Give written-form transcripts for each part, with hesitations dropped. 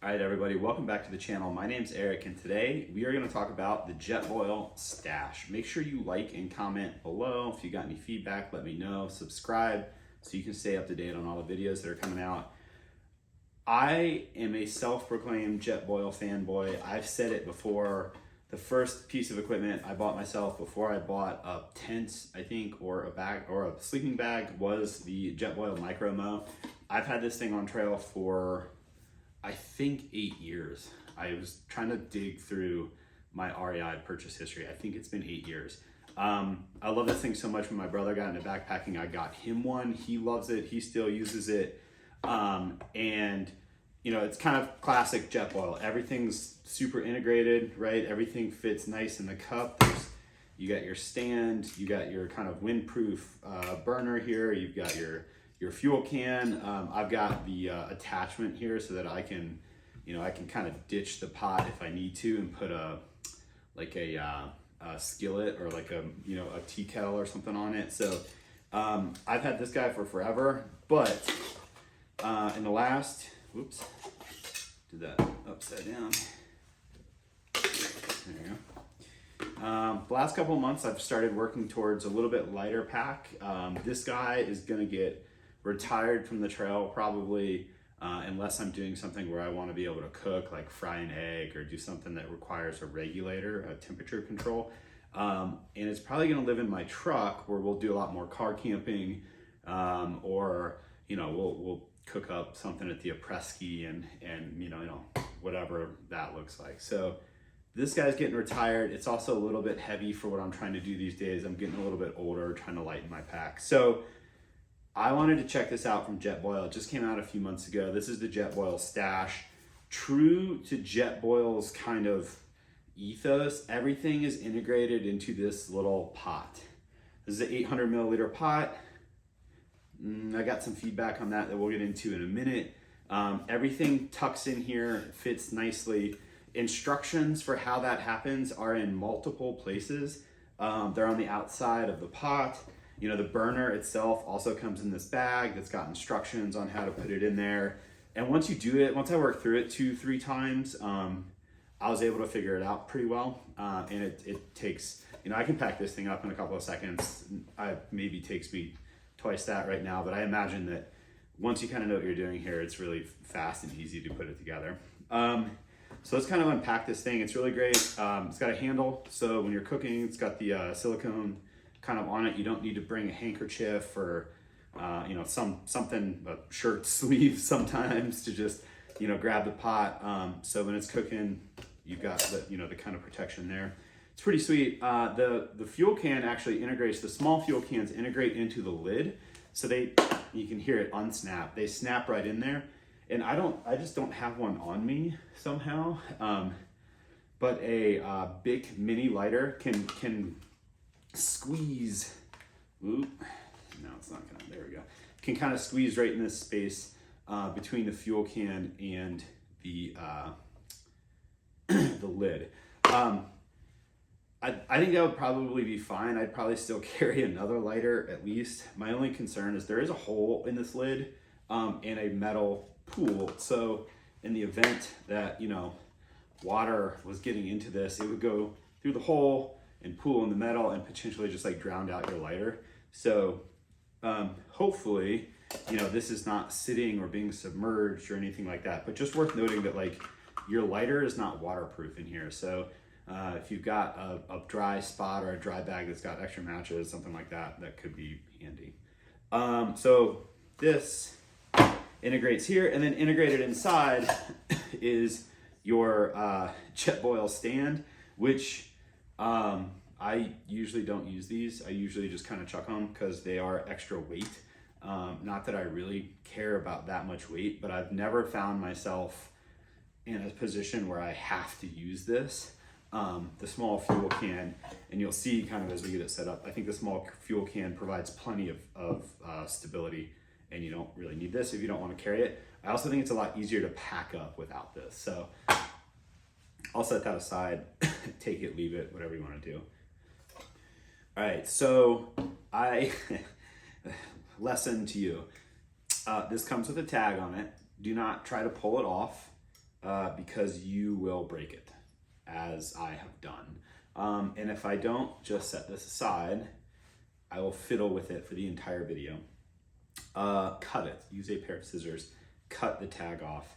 All right, everybody, welcome back to the channel. My name's Eric, and today we are going to talk about the Jetboil stash. Make sure you like and comment below. If you got any feedback, let me know. Subscribe so you can stay up to date on all the videos that are coming out. I am a self-proclaimed Jetboil fanboy. I've said it before. The first piece of equipment I bought myself before I bought a tent, I think, or a bag or a sleeping bag was the Jetboil MicroMo. I've had this thing on trail for I think 8 years. I was trying to dig through my REI purchase history. I think it's been 8 years. I love this thing so much. When my brother got into backpacking, I got him one. He loves it. He still uses it. And you know, it's kind of classic Jetboil. Everything's super integrated, right? Everything fits nice in the cup. You got your stand, you got your kind of windproof burner here. You've got your fuel can. I've got the attachment here so that I can, I can kind of ditch the pot if I need to and put a skillet or like a tea kettle or something on it. So I've had this guy for forever, but in the last, whoops, did that upside down. There you go. The last couple of months, I've started working towards a little bit lighter pack. This guy is gonna get retired from the trail probably, unless I'm doing something where I want to be able to cook, like fry an egg or do something that requires a regulator, a temperature control. And it's probably going to live in my truck where we'll do a lot more car camping, or we'll cook up something at the après-ski and whatever that looks like. So this guy's getting retired. It's also a little bit heavy for what I'm trying to do these days. I'm getting a little bit older, trying to lighten my pack. So I wanted to check this out from Jetboil. It just came out a few months ago. This is the Jetboil stash. True to Jetboil's kind of ethos, everything is integrated into this little pot. This is an 800 milliliter pot. I got some feedback on that we'll get into in a minute. Everything tucks in here, fits nicely. Instructions for how that happens are in multiple places. They're on the outside of the pot. The burner itself also comes in this bag that's got instructions on how to put it in there. And once you do it, once I worked through it 2-3 times, I was able to figure it out pretty well. And it takes, I can pack this thing up in a couple of seconds. Maybe takes me twice that right now, but I imagine that once you kind of know what you're doing here, it's really fast and easy to put it together. So let's kind of unpack this thing. It's really great. It's got a handle, so when you're cooking, it's got the silicone kind of on it. You don't need to bring a handkerchief or something, a shirt sleeve sometimes to just grab the pot. So when it's cooking, you've got the kind of protection there. It's pretty sweet. The fuel can actually integrates, the small fuel cans integrate into the lid, so you can hear it unsnap. They snap right in there, and I just don't have one on me somehow. But a Bic mini lighter can squeeze. Oop, no, it's not gonna. There we go. Can kind of squeeze right in this space between the fuel can and the the lid. I think that would probably be fine. I'd probably still carry another lighter at least. My only concern is there is a hole in this lid and a metal pool. So in the event that water was getting into this, it would go through the hole and pool in the metal and potentially just like drown out your lighter. So hopefully, this is not sitting or being submerged or anything like that, but just worth noting that like your lighter is not waterproof in here. So if you've got a dry spot or a dry bag that's got extra matches, something like that, that could be handy. So this integrates here, and then integrated inside is your Jetboil stand, which I usually don't use these. I usually just kind of chuck them because they are extra weight. Not that I really care about that much weight, but I've never found myself in a position where I have to use this. The small fuel can, and you'll see kind of as we get it set up, I think the small fuel can provides plenty of stability, and you don't really need this if you don't want to carry it. I also think it's a lot easier to pack up without this. So I'll set that aside, take it, leave it, whatever you want to do. All right, so lesson to you. This comes with a tag on it. Do not try to pull it off. because you will break it, as I have done. And if I don't just set this aside, I will fiddle with it for the entire video. Cut it, use a pair of scissors, cut the tag off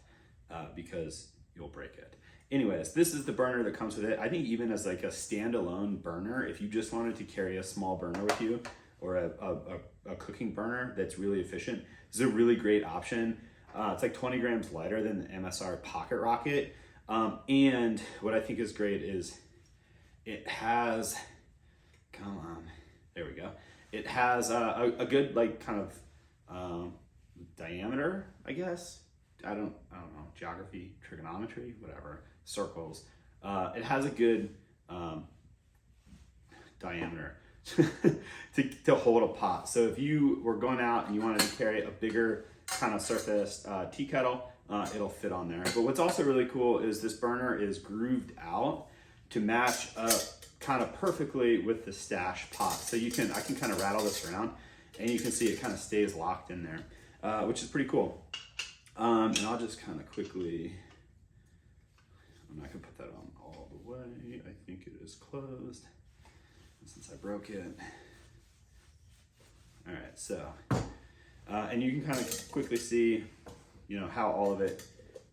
because you'll break it. Anyways, this is the burner that comes with it. I think even as like a standalone burner, if you just wanted to carry a small burner with you, or a cooking burner that's really efficient, this is a really great option. It's like 20 grams lighter than the MSR Pocket Rocket. And what I think is great is it has, come on, there we go. It has a good like kind of diameter, I guess. I don't know, geography, trigonometry, whatever, circles. It has a good diameter to hold a pot. So if you were going out and you wanted to carry a bigger kind of surface tea kettle, it'll fit on there. But what's also really cool is this burner is grooved out to match up kind of perfectly with the stash pot. So I can kind of rattle this around and you can see it kind of stays locked in there, which is pretty cool. And I'll just kind of quickly, I'm not gonna put that on all the way. I think it is closed since I broke it. All right, so, and you can kind of quickly see, how all of it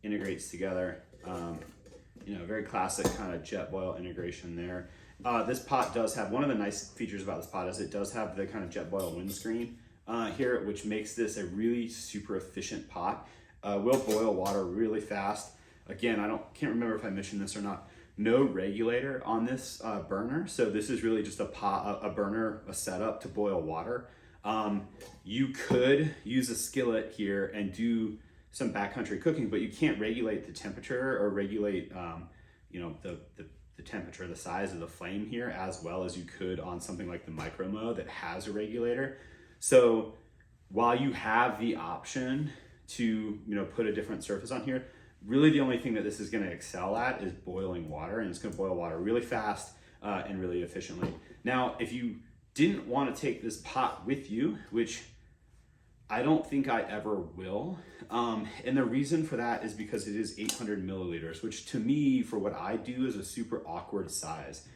integrates together. Very classic kind of Jetboil integration there. This pot does have, one of the nice features about this pot is it does have the kind of Jetboil windscreen here, which makes this a really super efficient pot. Will boil water really fast. Again, can't remember if I mentioned this or not. No regulator on this burner, so this is really just a burner, a setup to boil water. You could use a skillet here and do some backcountry cooking, but you can't regulate the temperature or regulate, the temperature, the size of the flame here as well as you could on something like the MicroMo that has a regulator. So while you have the option to put a different surface on here, really the only thing that this is going to excel at is boiling water, and it's going to boil water really fast and really efficiently. Now, if you didn't want to take this pot with you, which I don't think I ever will, and the reason for that is because it is 800 milliliters, which to me, for what I do, is a super awkward size.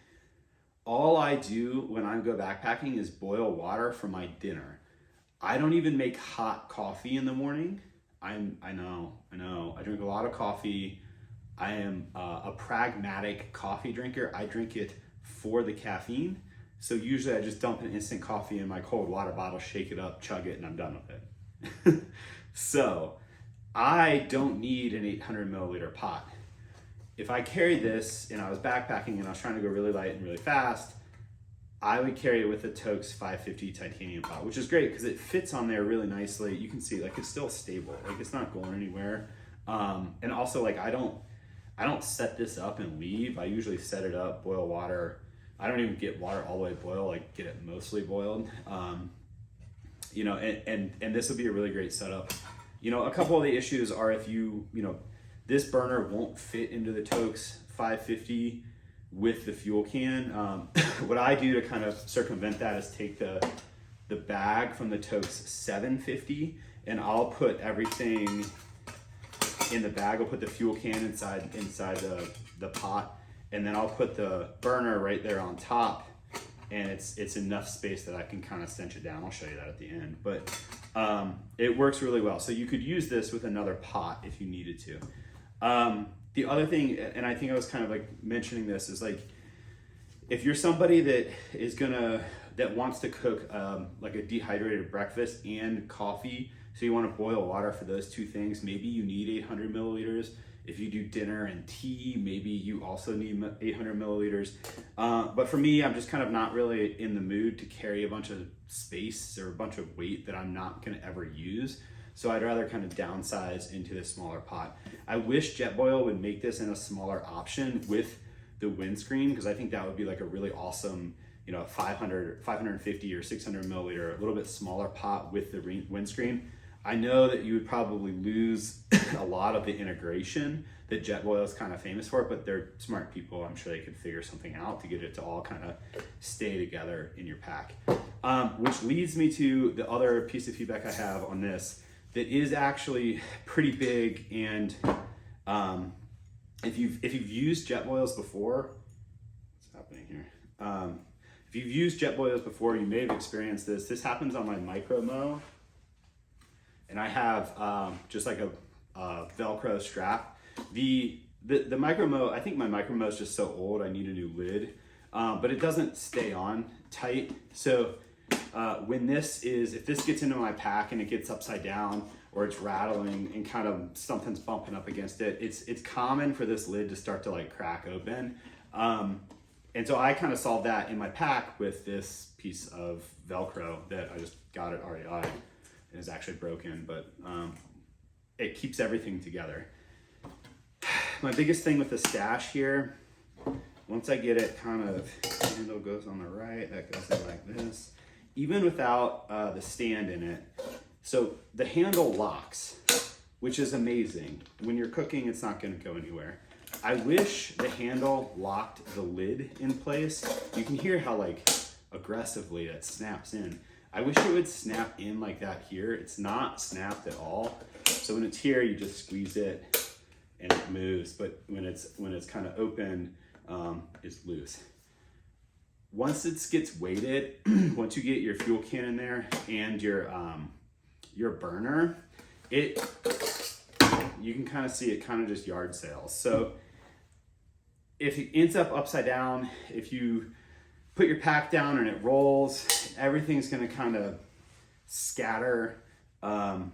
All I do when I go backpacking is boil water for my dinner. I don't even make hot coffee in the morning. I know, I drink a lot of coffee. I am a pragmatic coffee drinker. I drink it for the caffeine. So usually I just dump an instant coffee in my cold water bottle, shake it up, chug it, and I'm done with it. So I don't need an 800 milliliter pot. If I carried this and I was backpacking and I was trying to go really light and really fast, I would carry it with the Tokes 550 titanium pot, which is great because it fits on there really nicely. You can see like it's still stable, like it's not going anywhere. And also like I don't set this up and leave. I usually set it up, boil water. I don't even get water all the way boiled, like get it mostly boiled. And this would be a really great setup. A couple of the issues are if this burner won't fit into the Tokes 550 with the fuel can. What I do to kind of circumvent that is take the bag from the Tokes 750 and I'll put everything in the bag. I'll put the fuel can inside the pot, and then I'll put the burner right there on top, and it's enough space that I can kind of cinch it down. I'll show you that at the end, but it works really well. So you could use this with another pot if you needed to. The other thing, and I think I was kind of like mentioning this, is like, if you're somebody that wants to cook like a dehydrated breakfast and coffee, so you want to boil water for those two things, maybe you need 800 milliliters. If you do dinner and tea, maybe you also need 800 milliliters. But for me, I'm just kind of not really in the mood to carry a bunch of space or a bunch of weight that I'm not going to ever use. So I'd rather kind of downsize into this smaller pot. I wish Jetboil would make this in a smaller option with the windscreen, because I think that would be like a really awesome, 550 or 600 milliliter, a little bit smaller pot with the windscreen. I know that you would probably lose a lot of the integration that Jetboil is kind of famous for, but they're smart people. I'm sure they could figure something out to get it to all kind of stay together in your pack. Which leads me to the other piece of feedback I have on this that is actually pretty big and if you've used Jetboils before, what's happening here? If you've used Jetboils before, you may have experienced this. This happens on my MicroMo, and I have just like a Velcro strap. The MicroMo, I think my MicroMo is just so old, I need a new lid, but it doesn't stay on tight. So when if this gets into my pack and it gets upside down, or it's rattling and kind of something's bumping up against it, it's common for this lid to start to like crack open. And so I kind of solved that in my pack with this piece of Velcro that I just got at REI, and is actually broken, but it keeps everything together. My biggest thing with the stash here, once I get it kind of, the handle goes on the right, that goes in like this, even without the stand in it. So the handle locks, which is amazing. When you're cooking, it's not gonna go anywhere. I wish the handle locked the lid in place. You can hear how like aggressively it snaps in. I wish it would snap in like that here. It's not snapped at all. So when it's here, you just squeeze it and it moves. But when it's kind of open, it's loose. Once it gets weighted, once you get your fuel can in there and your burner, you can kind of see it kind of just yard sales. So if it ends up upside down, if you put your pack down and it rolls, everything's gonna kind of scatter. And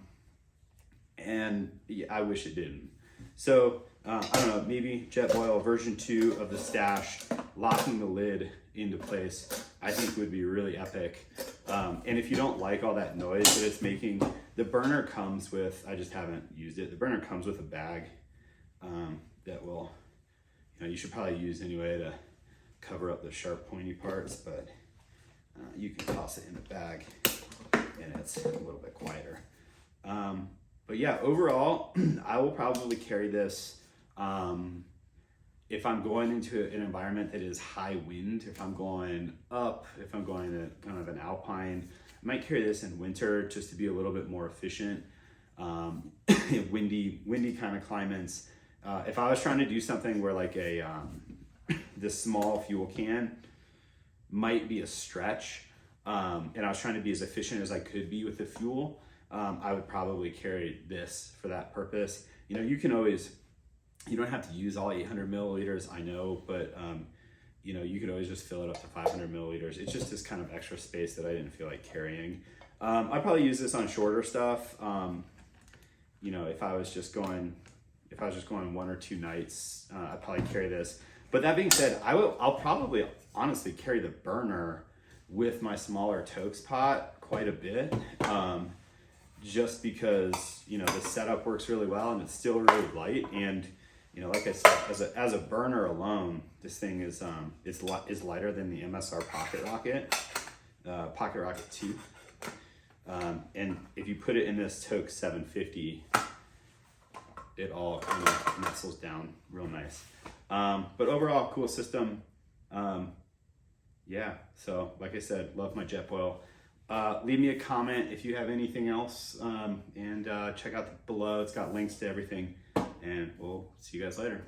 yeah, I wish it didn't. So I don't know, maybe Jetboil version 2 of the stash, locking the lid into place, I think would be really epic. And if you don't like all that noise that it's making, the burner comes with, I just haven't used it, the burner comes with a bag that will, you should probably use anyway to cover up the sharp pointy parts, but you can toss it in the bag and it's a little bit quieter. But yeah, overall, I will probably carry this if I'm going into an environment that is high wind, if I'm going up, if I'm going to kind of an alpine. I might carry this in winter just to be a little bit more efficient. Windy kind of climates. If I was trying to do something where like this small fuel can might be a stretch, and I was trying to be as efficient as I could be with the fuel, I would probably carry this for that purpose. You don't have to use all 800 milliliters, I know, but you could always just fill it up to 500 milliliters. It's just this kind of extra space that I didn't feel like carrying. I'd probably use this on shorter stuff. If I was just going 1 or 2 nights, I'd probably carry this. But that being said, I'll probably honestly carry the burner with my smaller Tokes pot quite a bit, just because the setup works really well and it's still really light. And like I said, as a burner alone, this thing is lighter than the MSR Pocket Rocket 2. And if you put it in this Tokes 750, it all kind of nestles down real nice. But overall, cool system. Yeah, so like I said, love my Jetboil. Leave me a comment if you have anything else, and check out below. It's got links to everything, and we'll see you guys later.